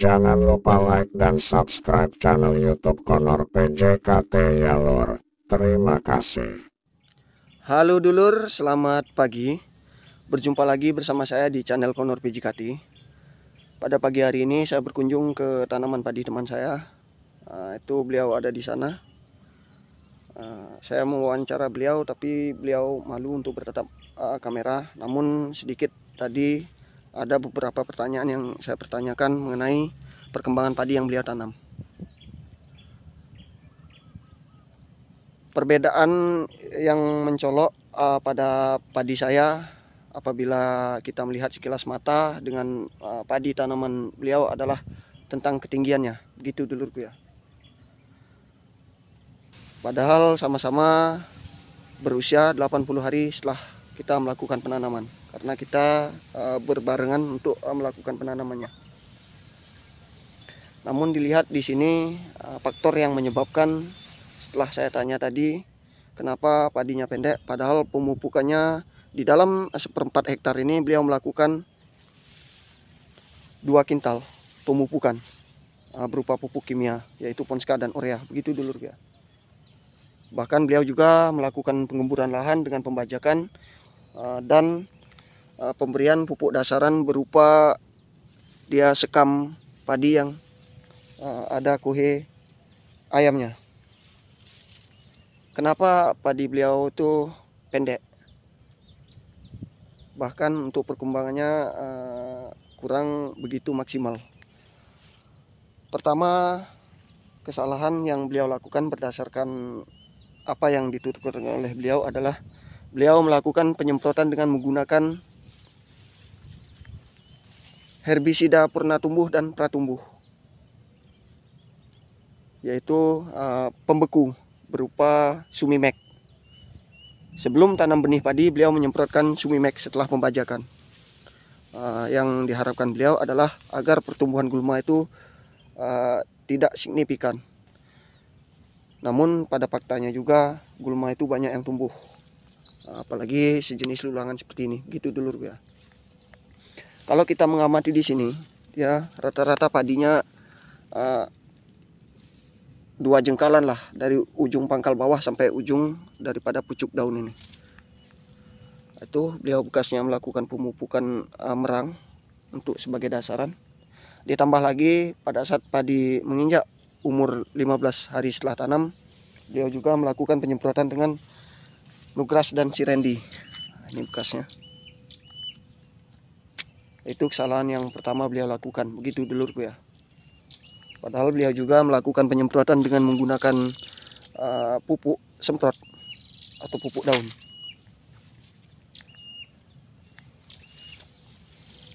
Jangan lupa like dan subscribe channel YouTube Konor PJKT ya lor. Terima kasih. Halo dulur, selamat pagi. Berjumpa lagi bersama saya di channel Konor PJKT. Pada pagi hari ini saya berkunjung ke tanaman padi teman saya. Itu beliau ada di sana. Saya mewawancara beliau, tapi beliau malu untuk bertatap kamera. Namun sedikit tadi ada beberapa pertanyaan yang saya pertanyakan mengenai perkembangan padi yang beliau tanam. Perbedaan yang mencolok pada padi saya apabila kita melihat sekilas mata dengan padi tanaman beliau adalah tentang ketinggiannya. Begitu dulurku ya. Padahal sama-sama berusia 80 hari setelah kita melakukan penanaman, karena kita berbarengan untuk melakukan penanamannya. Namun dilihat di sini faktor yang menyebabkan, setelah saya tanya tadi kenapa padinya pendek, padahal pemupukannya di dalam 1/4 hektar ini beliau melakukan 2 kintal pemupukan berupa pupuk kimia, yaitu Ponska dan urea. Begitu dulur ya. Bahkan beliau juga melakukan pengemburan lahan dengan pembajakan dan pemberian pupuk dasaran berupa dia sekam padi yang ada kuhe ayamnya. Kenapa padi beliau itu pendek? Bahkan untuk perkembangannya kurang begitu maksimal. Pertama, kesalahan yang beliau lakukan berdasarkan apa yang dituturkan oleh beliau adalah beliau melakukan penyemprotan dengan menggunakan herbisida purna tumbuh dan pratumbuh, yaitu pembeku berupa Sumimek. Sebelum tanam benih padi, beliau menyemprotkan Sumimek setelah pembajakan. Yang diharapkan beliau adalah agar pertumbuhan gulma itu tidak signifikan. Namun pada faktanya juga gulma itu banyak yang tumbuh, apalagi sejenis lulangan seperti ini. Gitu dulur ya. Kalau kita mengamati di sini, ya rata-rata padinya 2 jengkalan lah dari ujung pangkal bawah sampai ujung daripada pucuk daun ini. Itu beliau bekasnya melakukan pemupukan merang untuk sebagai dasaran. Ditambah lagi pada saat padi menginjak umur 15 hari setelah tanam, beliau juga melakukan penyemprotan dengan Nugras dan Sirendi. Ini bekasnya. Itu kesalahan yang pertama beliau lakukan. Begitu dulurku ya. Padahal beliau juga melakukan penyemprotan dengan menggunakan pupuk semprot atau pupuk daun.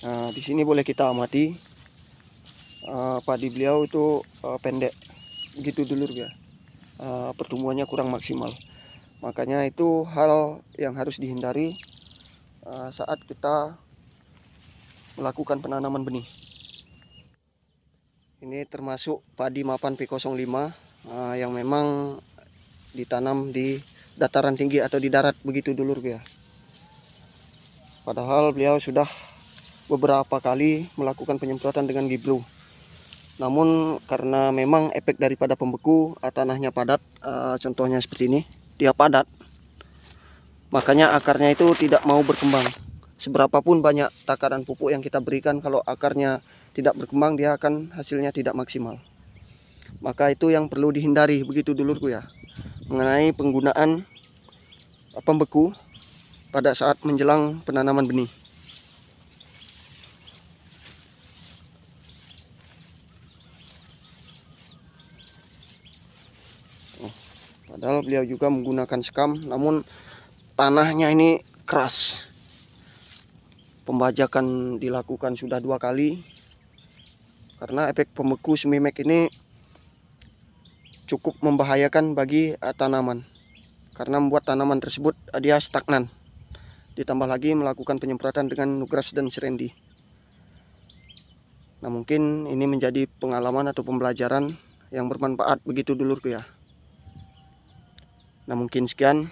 Nah, di sini boleh kita amati padi beliau itu pendek. Begitu dulur ya. Pertumbuhannya kurang maksimal. Makanya itu hal yang harus dihindari saat kita melakukan penanaman benih. Ini termasuk padi mapan P05 yang memang ditanam di dataran tinggi atau di darat. Begitu dulur ya. Padahal beliau sudah beberapa kali melakukan penyemprotan dengan Gibru. Namun karena memang efek daripada pembeku, tanahnya padat, contohnya seperti ini, dia padat, makanya akarnya itu tidak mau berkembang. Seberapapun banyak takaran pupuk yang kita berikan, kalau akarnya tidak berkembang, dia akan hasilnya tidak maksimal. Maka itu yang perlu dihindari, begitu dulurku ya, mengenai penggunaan pembeku pada saat menjelang penanaman benih. Padahal beliau juga menggunakan sekam, namun tanahnya ini keras. Pembajakan dilakukan sudah 2 kali, karena efek pembeku Sumimek ini cukup membahayakan bagi tanaman, karena membuat tanaman tersebut dia stagnan. Ditambah lagi melakukan penyemprotan dengan Nugras dan Sirendi. Nah, mungkin ini menjadi pengalaman atau pembelajaran yang bermanfaat, begitu dulurku ya. Nah, mungkin sekian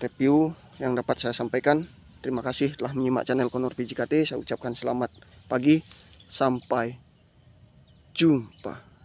review yang dapat saya sampaikan. Terima kasih telah menyimak channel Connor PJKT. Saya ucapkan selamat pagi, sampai jumpa.